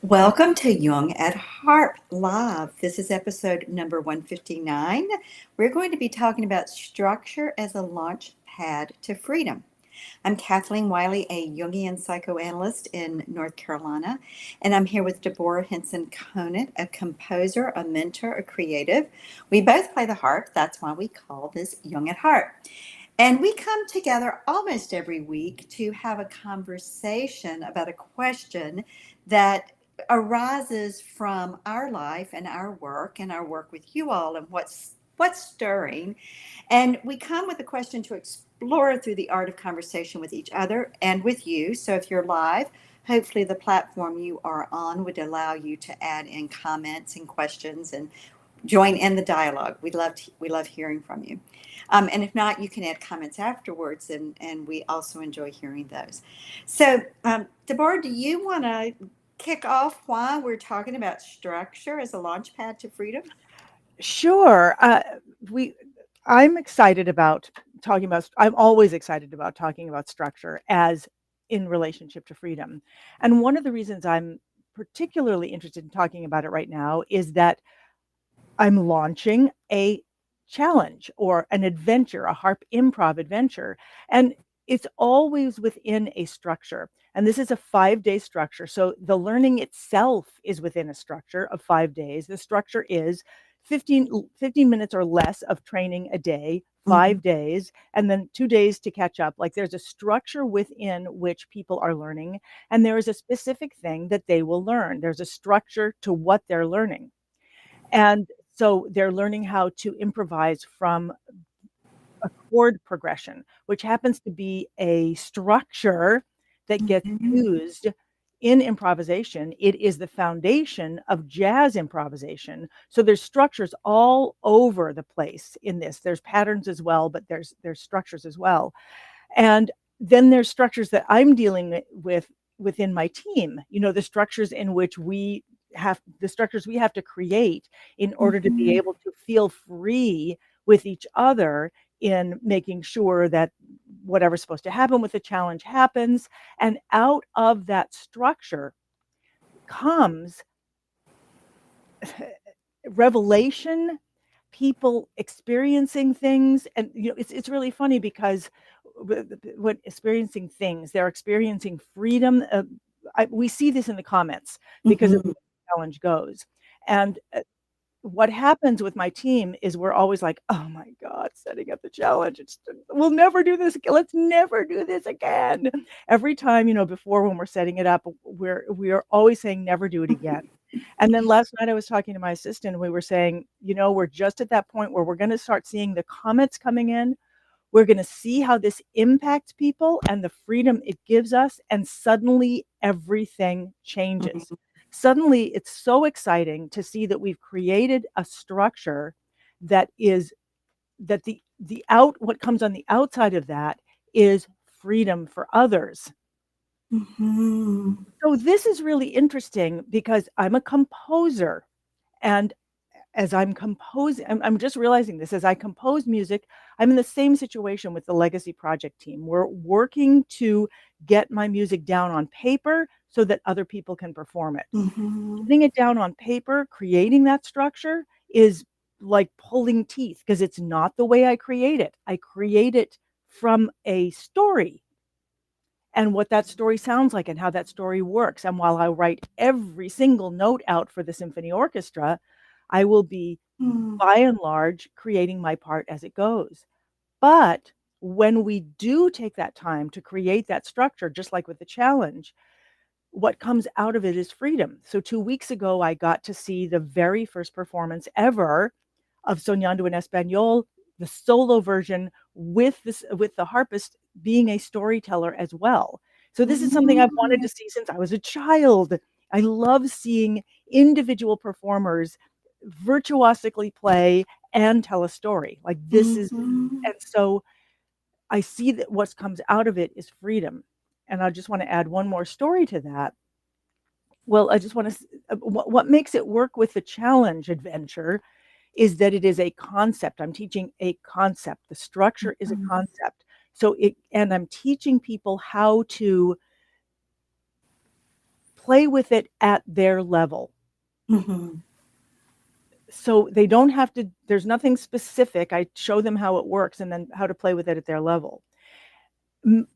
Welcome to Jung at Harp Live. This is episode number 159. We're going to be talking about structure as a launch pad to freedom. I'm Kathleen Wiley, a Jungian Psychoanalyst in North Carolina, and I'm here with Deborah Henson-Conant, a composer, a mentor, a creative. We both play the harp. That's why we call this Jung at Harp. And we come together almost every week to have a conversation about a question that arises from our life and our work with you all and what's stirring. And we come with a question to explore through the art of conversation with each other and with you. So if you're live, hopefully the platform you are on would allow you to add in comments and questions and join in the dialogue. We love hearing from you. And if not, you can add comments afterwards, and we also enjoy hearing those. So, Deborah, do you want to kick off why we're talking about structure as a launch pad to freedom? Sure. I'm excited about talking about, I'm always excited about talking about structure as in relationship to freedom. And one of the reasons I'm particularly interested in talking about it right now is that I'm launching a challenge or an adventure, a harp improv adventure. And it's always within a structure. And this is a 5-day structure. So the learning itself is within a structure of 5 days. The structure is 15 minutes or less of training a day, 5 days, and then 2 days to catch up. Like there's a structure within which people are learning, and there is a specific thing that they will learn. There's a structure to what they're learning. And so they're learning how to improvise from a chord progression, which happens to be a structure that gets used in improvisation. It is the foundation of jazz improvisation. So there's structures all over the place in this. There's patterns as well, but there's structures as well. And then there's structures that I'm dealing with within my team, the structures in which we have to create in order to be able to feel free with each other in making sure that whatever's supposed to happen with the challenge happens. And out of that structure comes revelation, people experiencing things. And it's really funny because when experiencing things, they're experiencing freedom. We see this in the comments because of the challenge goes. And what happens with my team is we're always like, oh my God, setting up the challenge. We'll never do this again. Let's never do this again. Every time, before when we're setting it up, we are always saying never do it again. And then last night I was talking to my assistant and we were saying, we're just at that point where we're going to start seeing the comments coming in. We're going to see how this impacts people and the freedom it gives us. And suddenly everything changes. Suddenly it's so exciting to see that we've created a structure that what comes on the outside of that is freedom for others. So this is really interesting because I'm a composer, and as I'm composing, I'm just realizing this, as I compose music, I'm in the same situation with the Legacy Project team. We're working to get my music down on paper so that other people can perform it. Getting it down on paper, creating that structure is like pulling teeth because it's not the way I create it. I create it from a story and what that story sounds like and how that story works. And while I write every single note out for the symphony orchestra, I will be, by and large, creating my part as it goes. But when we do take that time to create that structure, just like with the challenge, what comes out of it is freedom. So 2 weeks ago, I got to see the very first performance ever of Soñando en Español, the solo version with the harpist being a storyteller as well. So this is something I've wanted to see since I was a child. I love seeing individual performers virtuosically play and tell a story. Like this is, and so I see that what comes out of it is freedom. And I just want to add one more story to that. Well, I just want to, what makes it work with the challenge adventure is that it is a concept. I'm teaching a concept. The structure is a concept. And I'm teaching people how to play with it at their level. Mm-hmm. So they don't have to, there's nothing specific. I show them how it works and then how to play with it at their level.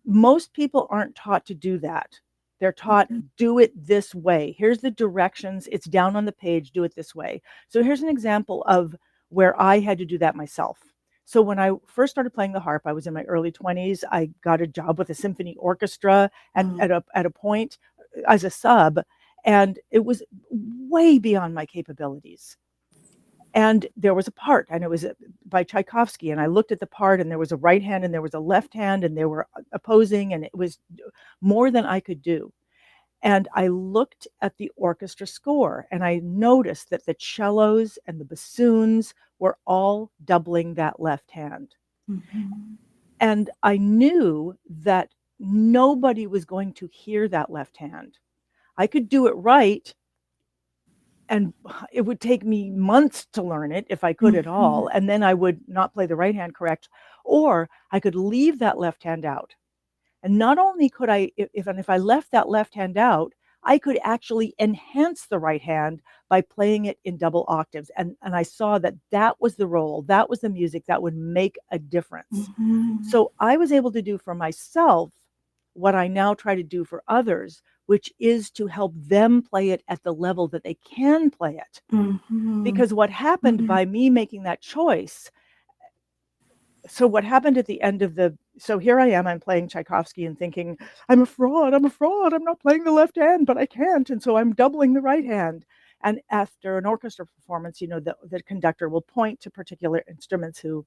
Most people aren't taught to do that. They're taught, do it this way. Here's the directions. It's down on the page. Do it this way. So here's an example of where I had to do that myself. So when I first started playing the harp, I was in my early 20s. I got a job with a symphony orchestra at a point as a sub, and it was way beyond my capabilities. And there was a part, and it was by Tchaikovsky, and I looked at the part, and there was a right hand and there was a left hand, and they were opposing, and it was more than I could do. And I looked at the orchestra score, and I noticed that the cellos and the bassoons were all doubling that left hand. Mm-hmm. And I knew that nobody was going to hear that left hand. I could do it right, and it would take me months to learn it if I could at all, and then I would not play the right hand correct, or I could leave that left hand out. And not only could I, if I left that left hand out, I could actually enhance the right hand by playing it in double octaves. And I saw that that was the role, that was the music that would make a difference. Mm-hmm. So I was able to do for myself what I now try to do for others, which is to help them play it at the level that they can play it. Mm-hmm. Because what happened by me making that choice, so what happened at the end of so here I am, I'm playing Tchaikovsky and thinking, I'm a fraud, I'm not playing the left hand, but I can't. And so I'm doubling the right hand. And after an orchestra performance, the conductor will point to particular instruments who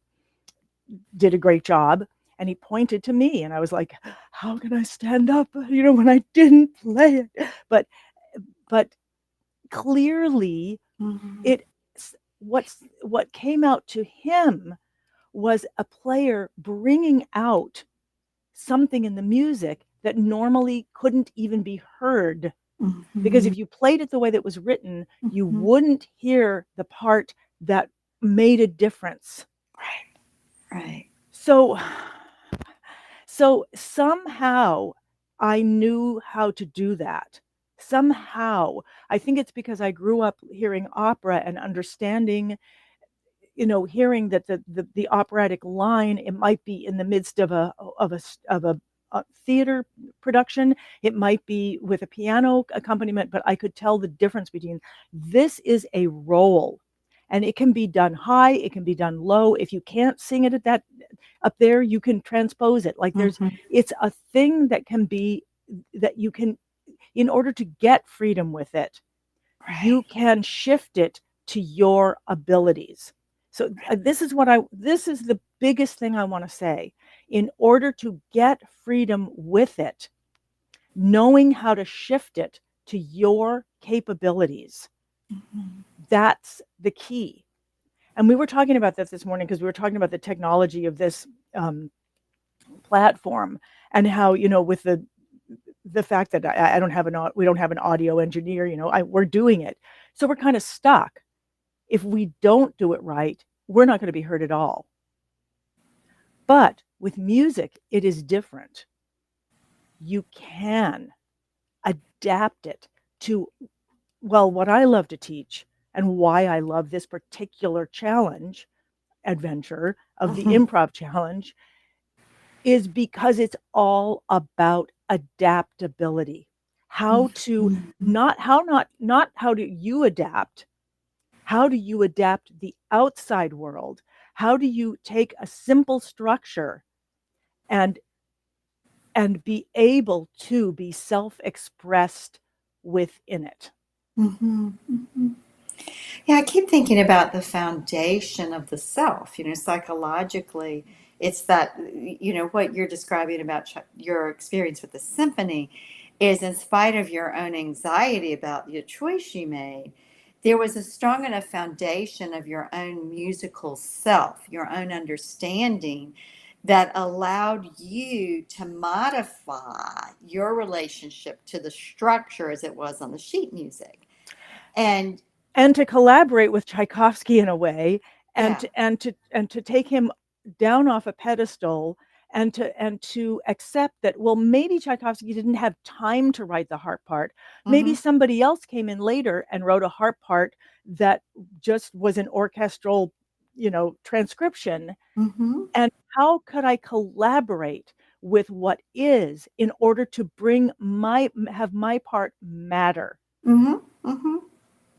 did a great job. And he pointed to me, and I was like, how can I stand up, when I didn't play it? But clearly, what came out to him was a player bringing out something in the music that normally couldn't even be heard. Because if you played it the way that was written, you wouldn't hear the part that made a difference. Right. So somehow I knew how to do that. Somehow. I think it's because I grew up hearing opera and understanding, hearing that the operatic line, it might be in the midst of a theater production, it might be with a piano accompaniment, but I could tell the difference between this is a role, and it can be done high, it can be done low. If you can't sing it at that up there, you can transpose it. Like it's a thing that can be, that you can, in order to get freedom with it, you can shift it to your abilities. So this is the biggest thing I want to say. In order to get freedom with it, knowing how to shift it to your capabilities, that's the key. And we were talking about that this morning because we were talking about the technology of this platform, and how, with the fact that we don't have an audio engineer, we're doing it. So we're kind of stuck. If we don't do it right, we're not going to be heard at all. But with music, it is different. You can adapt it to, what I love to teach, and why I love this particular adventure of the improv challenge, is because it's all about adaptability. How to not how do you adapt? How do you adapt the outside world? How do you take a simple structure and be able to be self-expressed within it? Yeah, I keep thinking about the foundation of the self. Psychologically, it's that, what you're describing about your experience with the symphony is, in spite of your own anxiety about the choice you made, there was a strong enough foundation of your own musical self, your own understanding, that allowed you to modify your relationship to the structure as it was on the sheet music. And to collaborate with Tchaikovsky in a way, and yeah. to take him down off a pedestal and to accept that, well, maybe Tchaikovsky didn't have time to write the harp part. Maybe Mm-hmm. somebody else came in later and wrote a harp part that just was an orchestral, transcription. Mm-hmm. And how could I collaborate with what is in order to have my part matter? Mm-hmm. Mm-hmm.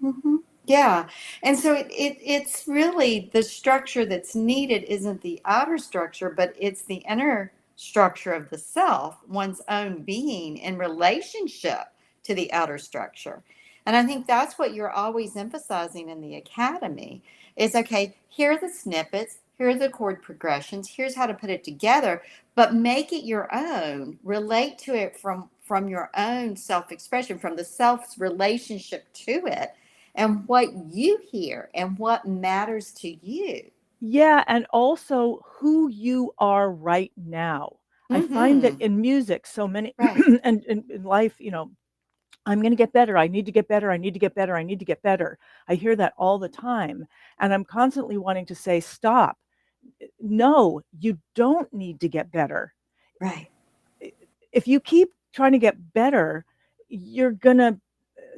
Mm-hmm. Yeah. And so it's really the structure that's needed isn't the outer structure, but it's the inner structure of the self, one's own being in relationship to the outer structure. And I think that's what you're always emphasizing in the academy is okay, here are the snippets, here are the chord progressions, here's how to put it together, but make it your own, relate to it from your own self-expression, from the self's relationship to it and what you hear and what matters to you. Yeah, and also who you are right now. I find that Mm-hmm. in music, so many, Right. and in life, I'm going to get better. I need to get better. I need to get better. I need to get better. I hear that all the time. And I'm constantly wanting to say, stop. No, you don't need to get better. Right. If you keep trying to get better, you're going to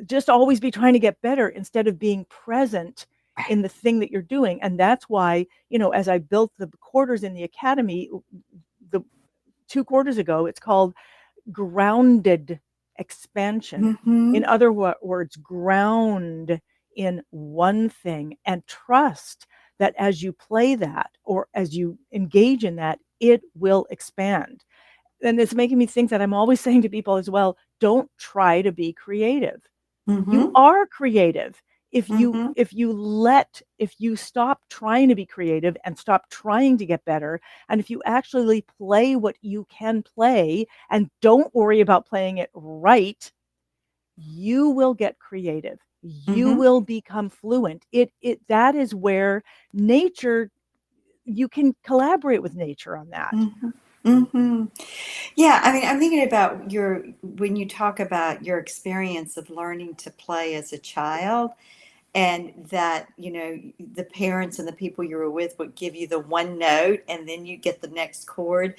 just always be trying to get better instead of being present Right. in the thing that you're doing. And that's why, as I built the quarters in the academy, the 2 quarters ago, it's called grounded expansion. Mm-hmm. In other words, ground in one thing and trust that as you play that or as you engage in that, it will expand. And it's making me think that I'm always saying to people as well, don't try to be creative. You Mm-hmm. are creative. Mm-hmm. If you stop trying to be creative and stop trying to get better, and if you actually play what you can play and don't worry about playing it right, you will get creative. You Mm-hmm. will become fluent. That is where nature, you can collaborate with nature on that. Mm-hmm. Mm-hmm. Yeah, I mean, I'm thinking about when you talk about your experience of learning to play as a child, and that the parents and the people you were with would give you the one note and then you get the next chord.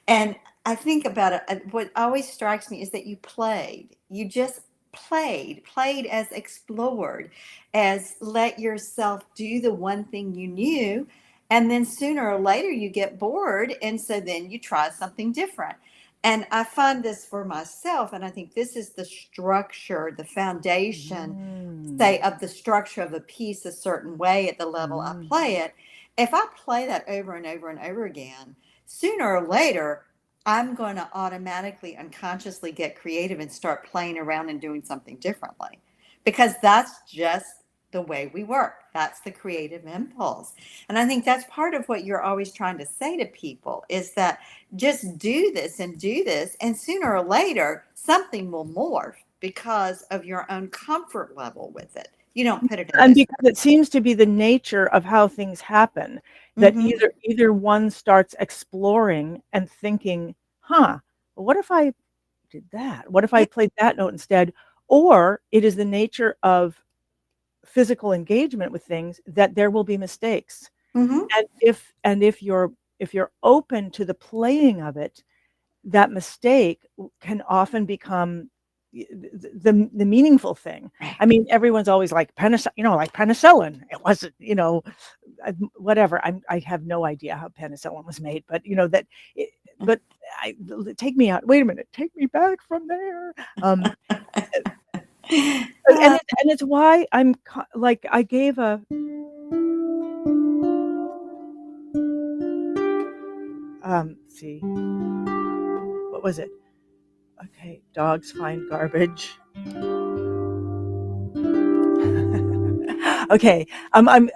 And I think about it, what always strikes me is that you just played as explored, as let yourself do the one thing you knew, and then sooner or later you get bored, and so then you try something different. And I find this for myself, and I think this is the structure, the foundation, say, Mm, of the structure of a piece a certain way at the level I mm, play it. If I play that over and over and over again, sooner or later, I'm going to automatically, unconsciously get creative and start playing around and doing something differently because that's just the way we work. That's the creative impulse. And I think that's part of what you're always trying to say to people is that just do this and do this, and sooner or later, something will morph because of your own comfort level with it. You don't put it in and those because it seems to be the nature of how things happen, words. that Mm-hmm. either one starts exploring and thinking, huh, well, what if I did that? What if I Yeah. played that note instead? Or it is the nature of physical engagement with things that there will be mistakes. Mm-hmm. And if you're open to the playing of it, that mistake can often become the meaningful thing. Right. I mean, everyone's always like like penicillin. It wasn't, whatever. I have no idea how penicillin was made, but but take me out. Wait a minute, take me back from there. And it's why like I gave a see, what was it? Okay, dogs find garbage. Okay, I'm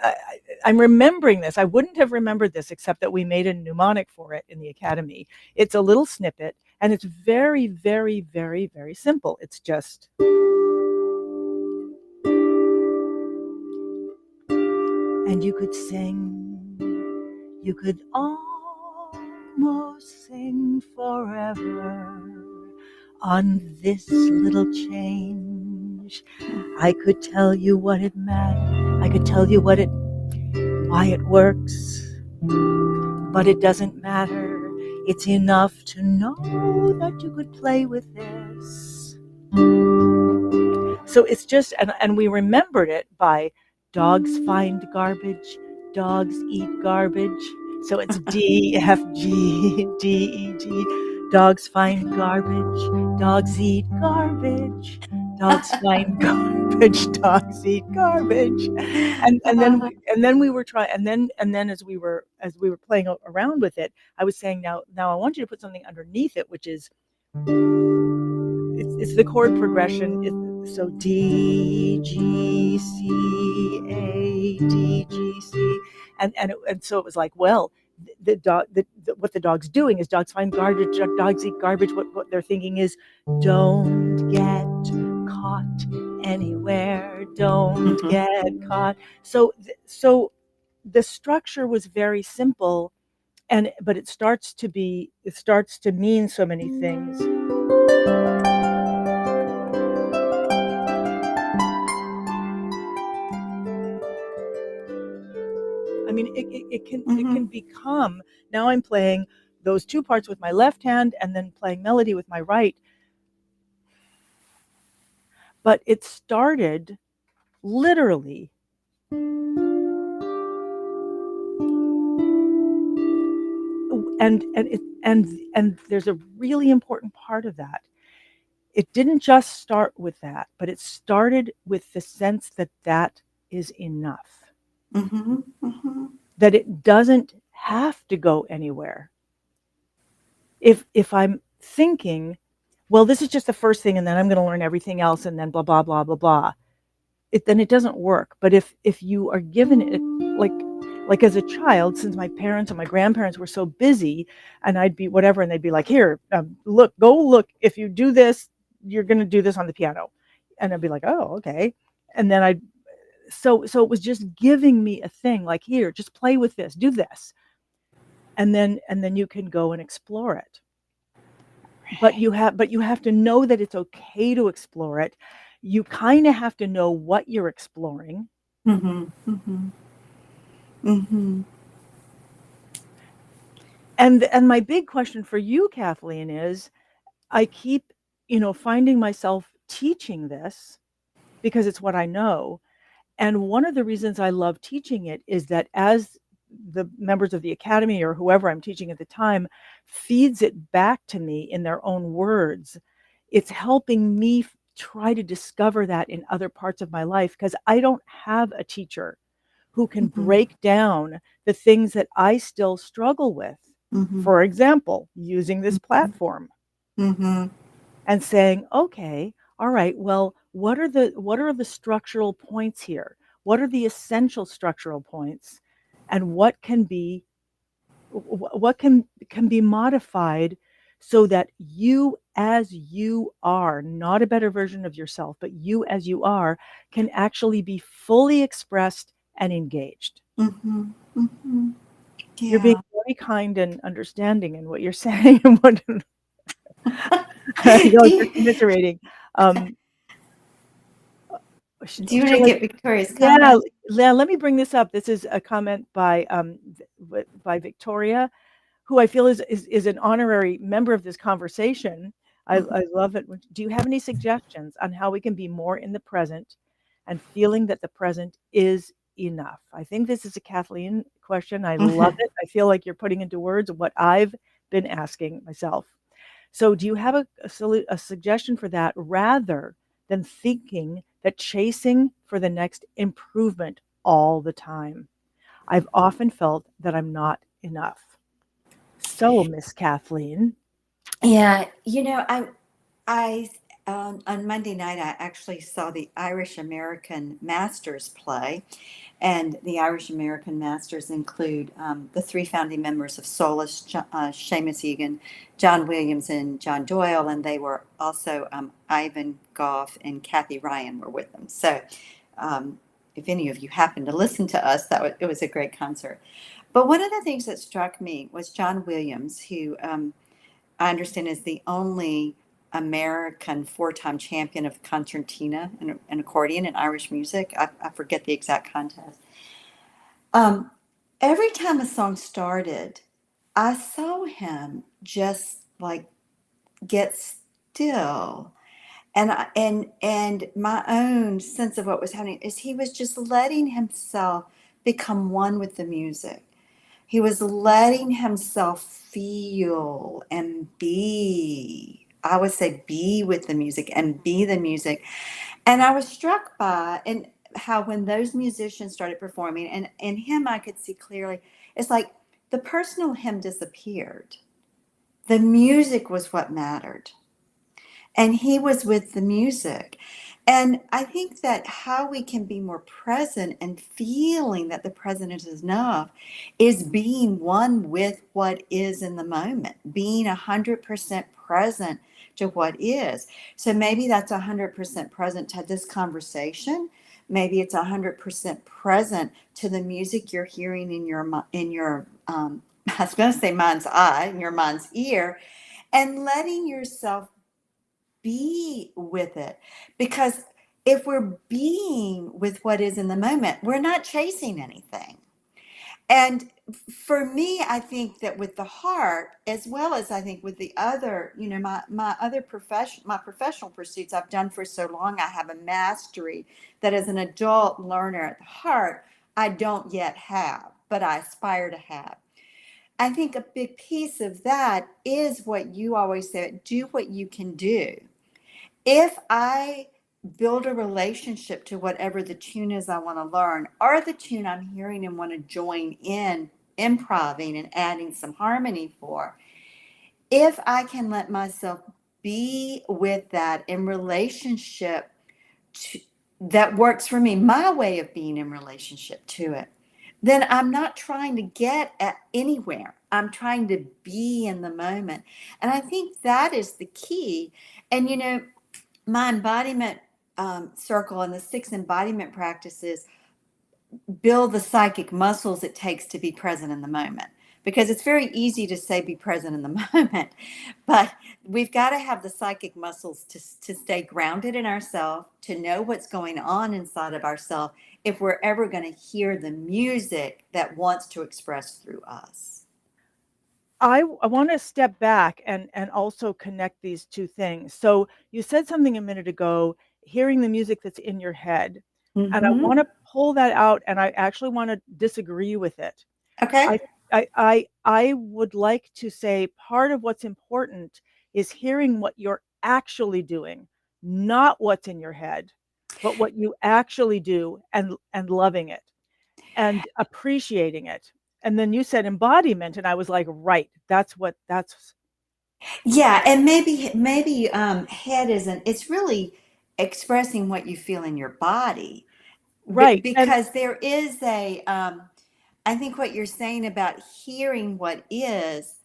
remembering this. I wouldn't have remembered this except that we made a mnemonic for it in the academy. It's a little snippet, and it's very, very, very, very simple. It's just, and you could sing, you could almost sing forever on this little change. I could tell you what it meant. I could tell you why it works, but it doesn't matter. It's enough to know that you could play with this. So it's just, and we remembered it by dogs find garbage, dogs eat garbage. So it's D, F, G, D, E, G. Dogs find garbage, dogs eat garbage. Dogs find garbage, dogs eat garbage. And then we were trying, and then as we were playing around with it, I was saying, now I want you to put something underneath it, which is it's the chord progression. So D, G, C, A, D, G, C, and so it was like, well, the dog, what the dog's doing is dogs find garbage, dogs eat garbage. What they're thinking is, don't get caught anywhere, don't Mhm. get caught. So the structure was very simple, but it starts to mean so many things. I mean, it can Mhm. become, now I'm playing those two parts with my left hand and then playing melody with my right. But it started literally, and there's a really important part of that. It didn't just start with that, but it started with the sense that that is enough, Mhm. Mhm. that it doesn't have to go anywhere. If I'm thinking, well, this is just the first thing, and then I'm going to learn everything else, and then blah blah blah blah blah, then it doesn't work. But if you are given it, like as a child, since my parents and my grandparents were so busy, and I'd be whatever, and they'd be like, here, look, go look. If you do this, you're going to do this on the piano, and I'd be like, oh, okay. And then so it was just giving me a thing, like, here, just play with this, do this, and then you can go and explore it. But you have to know that it's okay to explore it. You kind of have to know what you're exploring. Mhm. Mhm. Mhm. And my big question for you, Kathleen, is, I keep, finding myself teaching this because it's what I know. And one of the reasons I love teaching it is that as the members of the academy or whoever I'm teaching at the time feeds it back to me in their own words, it's helping me try to discover that in other parts of my life, because I don't have a teacher who can Mhm. break down the things that I still struggle with. Mhm. For example, using this Mhm. platform Mhm. and saying, okay, all right, well, what are the structural points here? What are the essential structural points? And what can be modified so that you as you are, not a better version of yourself, but you as you are, can actually be fully expressed and engaged. Mhm. Mhm. You're being Yeah. very kind and understanding in what you're saying. And what I know Do you're you commiserating. Um, do you want to shall I? get Victoria's Yeah, comment? yeah. Let me bring this up. This is a comment by Victoria, who I feel is an honorary member of this conversation. I love it. Do you have any suggestions on how we can be more in the present and feeling that the present is enough? I think this is a Kathleen question. I love Mhm. it. I feel like you're putting into words what I've been asking myself. So, do you have a suggestion for that, rather than thinking that chasing for the next improvement all the time? I've often felt that I'm not enough. So, Miss Kathleen. Yeah, I on Monday night I actually saw the Irish American Masters play, and the Irish American Masters include the three founding members of Solus, Seamus Egan, John Williams, and John Doyle, and they were also Ivan Goff and Kathy Ryan were with them. So, um, if any of you happen to listen to us, it was a great concert. But one of the things that struck me was John Williams, who I understand is the only American four-time champion of concertina and accordion in Irish music. I forget the exact contest. Um, every time a song started, I saw him just like get still. And my own sense of what was happening is he was just letting himself become one with the music. He was letting himself feel and be, I would say, be with the music and be the music. And I was struck by and how when those musicians started performing, and in him I could see clearly, it's like the personal him disappeared. The music was what mattered, and he was with the music. And I think that how we can be more present and feeling that the present is enough is being one with what is in the moment, being 100% present to what is. So maybe that's 100% present to this conversation. Maybe it's 100% present to the music you're hearing in your I was going to say mind's eye, in your mind's ear, and letting yourself be with it. Because if we're being with what is in the moment, we're not chasing anything. And for me, I think that with the harp, as well as I think with the other, my other my professional pursuits I've done for so long, I have a mastery that as an adult learner at the harp, I don't yet have, but I aspire to have. I think a big piece of that is what you always say, do what you can do. If I build a relationship to whatever the tune is I want to learn, or the tune I'm hearing and want to join in, improving and adding some harmony for, if I can let myself be with that in relationship to, that works for me, my way of being in relationship to it, then I'm not trying to get at anywhere. I'm trying to be in the moment. And I think that is the key. And my embodiment circle and the 6 embodiment practices build the psychic muscles it takes to be present in the moment. Because it's very easy to say be present in the moment, but we've got to have the psychic muscles to stay grounded in ourselves, to know what's going on inside of ourselves if we're ever going to hear the music that wants to express through us. I want to step back and also connect these two things. So you said something a minute ago, hearing the music that's in your head, and I want Mm-hmm. to pull that out, and I actually want to disagree with it. Okay. I I would like to say part of what's important is hearing what you're actually doing, not what's in your head, but what you actually do and loving it and appreciating it. And then you said embodiment, and I was like, right, that's Yeah, and maybe head isn't. It's really expressing what you feel in your body, right. And because there is a. I think what you're saying about hearing what is,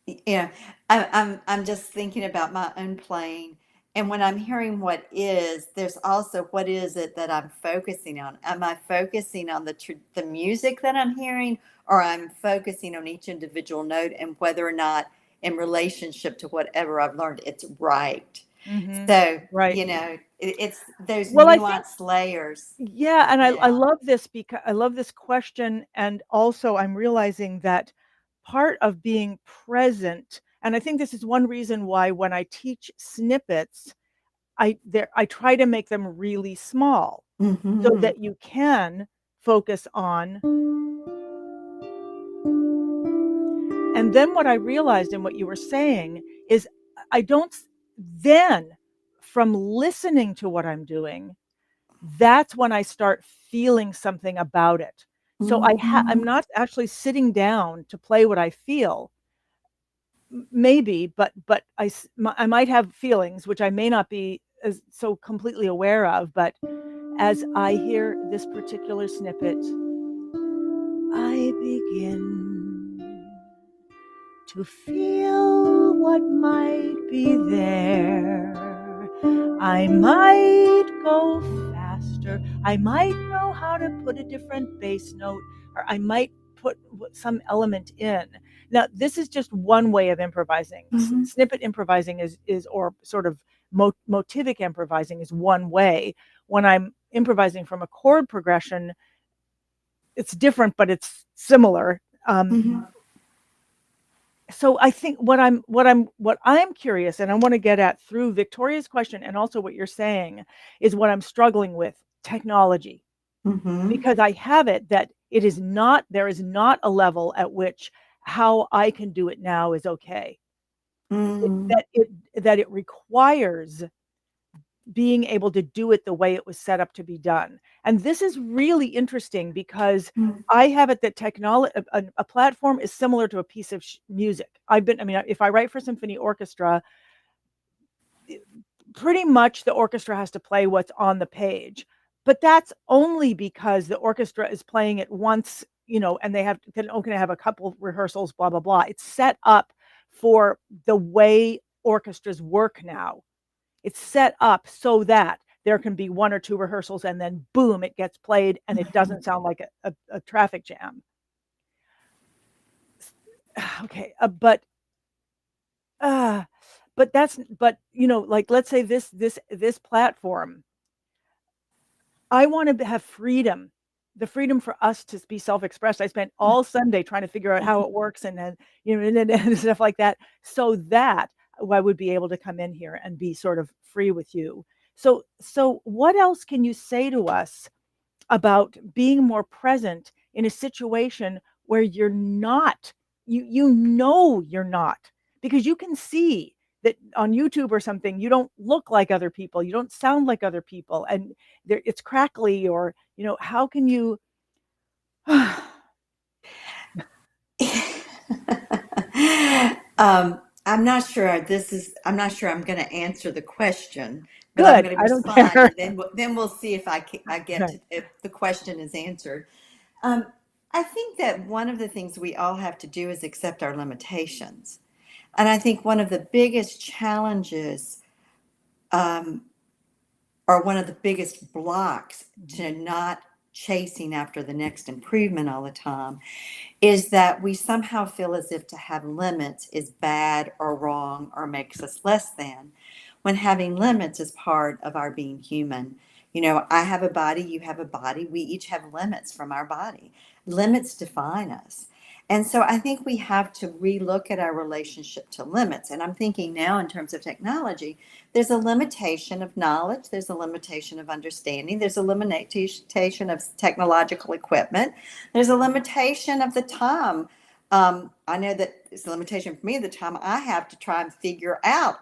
yeah, I'm just thinking about my own playing, and when I'm hearing what is, there's also what is it that I'm focusing on? Am I focusing on the music that I'm hearing, or I'm focusing on each individual note and whether or not, in relationship to whatever I've learned, it's right? mhm, So right. it's those Well, I think nuanced layers. yeah, and I Yeah. love this because I love this question, and also I'm realizing that part of being present, and I think this is one reason why when I teach snippets, I try to make them really small so Hmm. that you can focus on. And then what I realized in what you were saying is I don't then from listening to what I'm doing, that's when I start feeling something about it. So I'm Hmm. not actually sitting down to play what I feel. Maybe, but I might have feelings which I may not be as so completely aware of, but as I hear this particular snippet, I begin to feel what might be there. I might go faster. I might know how to put a different bass note, or I might put some element in. Now, this is just one way of improvising. Hmm. Snippet improvising is or sort of motivic improvising is one way. When I'm improvising from a chord progression, it's different, but it's similar. Mhm. So I think what I'm curious, and I want to get at through Victoria's question and also what you're saying, is what I'm struggling with: technology. Mhm. Because I have it that there is not a level at which how I can do it now is okay. It, Mm. that it requires being able to do it the way it was set up to be done. And this is really interesting because Mm. I have it that technology, a platform is similar to a piece of music. I mean, if I write for symphony orchestra, pretty much the orchestra has to play what's on the page. But that's only because the orchestra is playing it once, and they can only have a couple of rehearsals, blah, blah, blah. It's set up for the way orchestras work now. It's set up so that there can be one or two rehearsals and then boom, it gets played and it doesn't sound like a traffic jam. Okay, uh, like let's say this platform, I want to have freedom, the freedom for us to be self-expressed. I spent all Sunday trying to figure out how it works and then, and stuff like that, so that I would be able to come in here and be sort of free with you. So what else can you say to us about being more present in a situation where you're not, you're not, because you can see that on YouTube or something, you don't look like other people, you don't sound like other people, and it's crackly, or how can you I'm not sure I'm going to answer the question, but I'm good, going to I don't respond, care. and then we'll see if I get Okay. to, if the question is answered. Um, I think that one of the things we all have to do is accept our limitations. And I think one of the biggest challenges, um, or one of the biggest blocks to not chasing after the next improvement all the time, is that we somehow feel as if to have limits is bad or wrong or makes us less than, when having limits is part of our being human. I have a body, you have a body, we each have limits from our body. Limits define us. And so I think we have to relook at our relationship to limits. And I'm thinking now in terms of technology, there's a limitation of knowledge, there's a limitation of understanding, there's a limitation of technological equipment, there's a limitation of the time. I know that it's a limitation for me, the time I have to try and figure out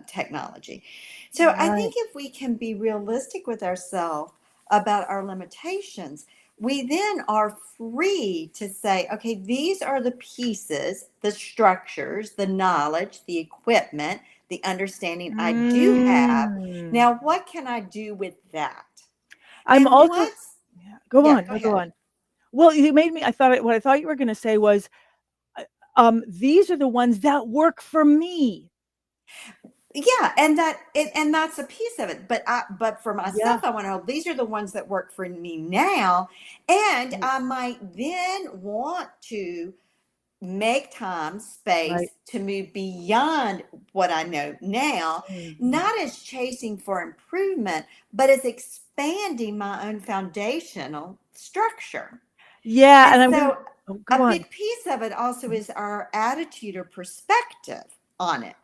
technology. So I Right. think if we can be realistic with ourselves about our limitations, we then are free to say, okay, these are the pieces, the structures, the knowledge, the equipment, the understanding I do have. Mm. Now, what can I do with that? I'm And also, once, yeah, go yeah, on, go no, go ahead. on. Well, you made me, what I thought you were going to say was, uh, these are the ones that work for me. Yeah, and that's a piece of it. But for myself, Yeah. I want to know these are the ones that work for me now, and Right. I might then want to make time, Right. space to move beyond what I know now, Mhm. not as chasing for improvement, but as expanding my own foundational structure. Yeah, And and I'm gonna, so oh, a go on. big piece of it also is our attitude or perspective on it.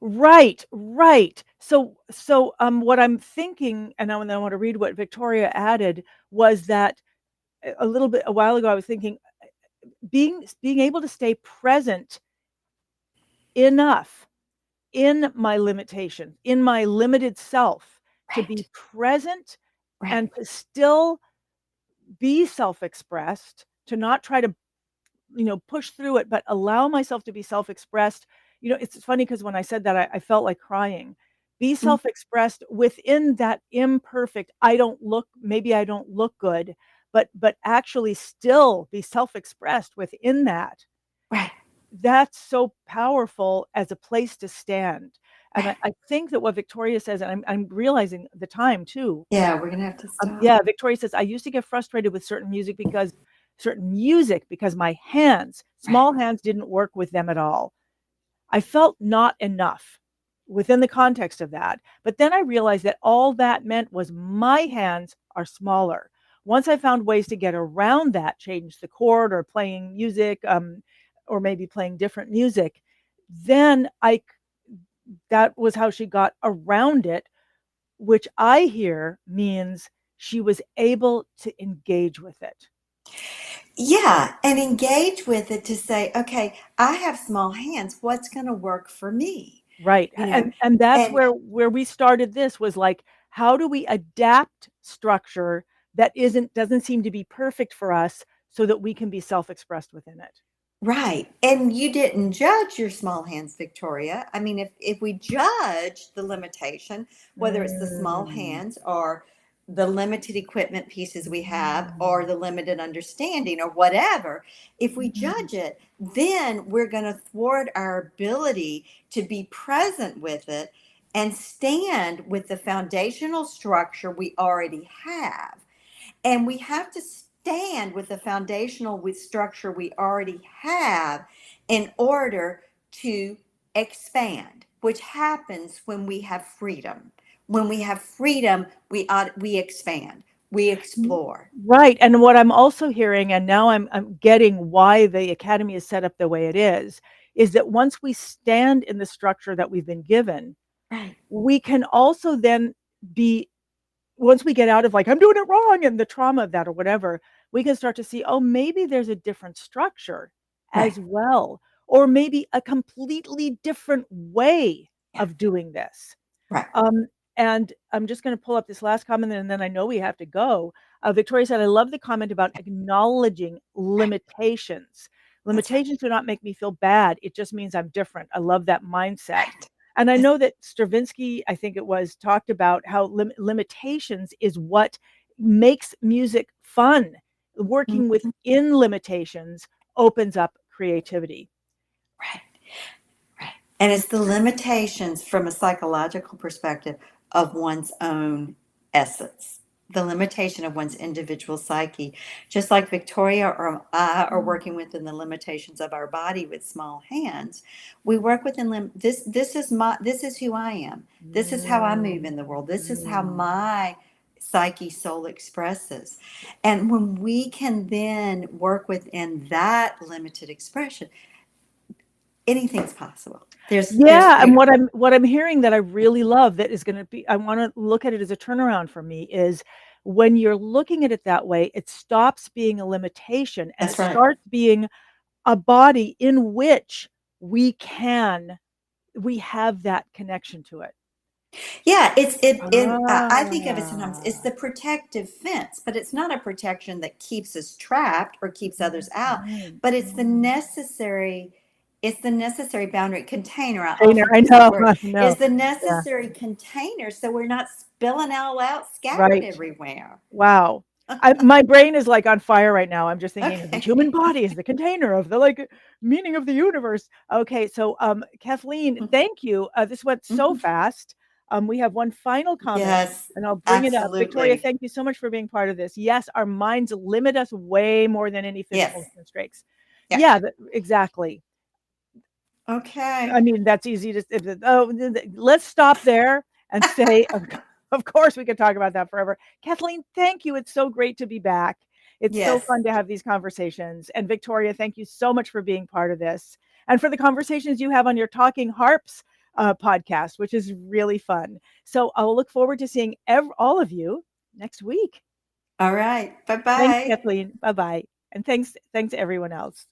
Right, right. So what I'm thinking, and I want to read what Victoria added, was that a little bit a while ago I was thinking, being able to stay present enough in my limitation, in my limited self, to be Right, present right. and to still be self-expressed, to not try to, push through it, but allow myself to be self-expressed. It's funny because when I said that, I felt like crying. Be Mm, self-expressed within that imperfect, maybe I don't look good, but actually still be self-expressed within that. right, That's so powerful as a place to stand. And I, right. I think that what Victoria says, and I'm realizing the time too. Yeah, we're gonna have to stop. Yeah, Victoria says, I used to get frustrated with certain music because my hands, Right. small hands, didn't work with them at all. I felt not enough within the context of that. But then I realized that all that meant was my hands are smaller. once I found ways to get around that, change the chord or playing music, or maybe playing different music, then that was how she got around it, which I hear means she was able to engage with it. Yeah, and engage with it to say, okay, I have small hands. What's going to work for me? Right. You know, And that's and where we started. This was like, how do we adapt structure that doesn't seem to be perfect for us so that we can be self-expressed within it? right. And you didn't judge your small hands, Victoria. I mean, if we judge the limitation, whether it's the small Mm. hands or the limited equipment pieces we have or Mm. the limited understanding or whatever, if we Mm. judge it, then we're going to thwart our ability to be present with it and stand with the foundational structure we already have. And we have to stand with the foundational with structure we already have in order to expand, which happens when we have freedom. When we have freedom, we expand, we explore. Right. And what I'm also hearing, and now I'm getting why the academy is set up the way it is that once we stand in the structure that we've been given, Right. we can also then be, once we get out of like, I'm doing it wrong and the trauma of that or whatever, we can start to see, oh, maybe there's a different structure Right. as well, or maybe a completely different way Yeah. of doing this. Right. Um, and I'm just going to pull up this last comment and then I know we have to go. Victoria said, I love the comment about acknowledging Right. limitations. That's right. Limitations do not make me feel bad. It just means I'm different. I love that mindset. Right. And I That's, know that Stravinsky, I think it was, talked about how limitations is what makes music fun. Working mhm. within limitations opens up creativity. Right. Right. And it's the limitations from a psychological perspective of one's own essence, the limitation of one's individual psyche. Just like Victoria or I are working within the limitations of our body with small hands, we work within this is who I am. This is how I move in the world. This is how Mm. my psyche soul expresses. And when we can then work within that limited expression, anything's possible. There's Yeah, and freedom. what I'm hearing that I really love that is going to be, I want to look at it as a turnaround for me, is when you're looking at it that way, it stops being a limitation and it That's right. starts being a body in which we have that connection to it. Yeah, I think of it sometimes, it's Ah. the protective fence, but it's not a protection that keeps us trapped or keeps others out, Mhm. but it's the necessary boundary container. I Container, often I use that know, word. I Is know. the Yeah, necessary container so we're not spilling all out scattered right. everywhere. Wow. My brain is like on fire right now. I'm just thinking of the human Okay. body as the container of the like meaning of the universe. Okay, so Kathleen, thank you. This went so Mhm. fast. We have one final comment Yes, and I'll bring it up. Victoria, absolutely. thank you so much for being part of this. Yes, our minds limit us way more than any physical Yes. constraints. Yeah. Yeah, exactly. Okay. I mean, that's easy to oh, let's stop there and say, of course, we could talk about that forever. Kathleen, thank you. It's so great to be back. It's so Yes. fun to have these conversations. And Victoria, thank you so much for being part of this and for the conversations you have on your Talking Harps podcast, which is really fun. So I'll look forward to seeing all of you next week. All right. Thanks, Bye-bye. Kathleen. Bye bye. And thanks to everyone else.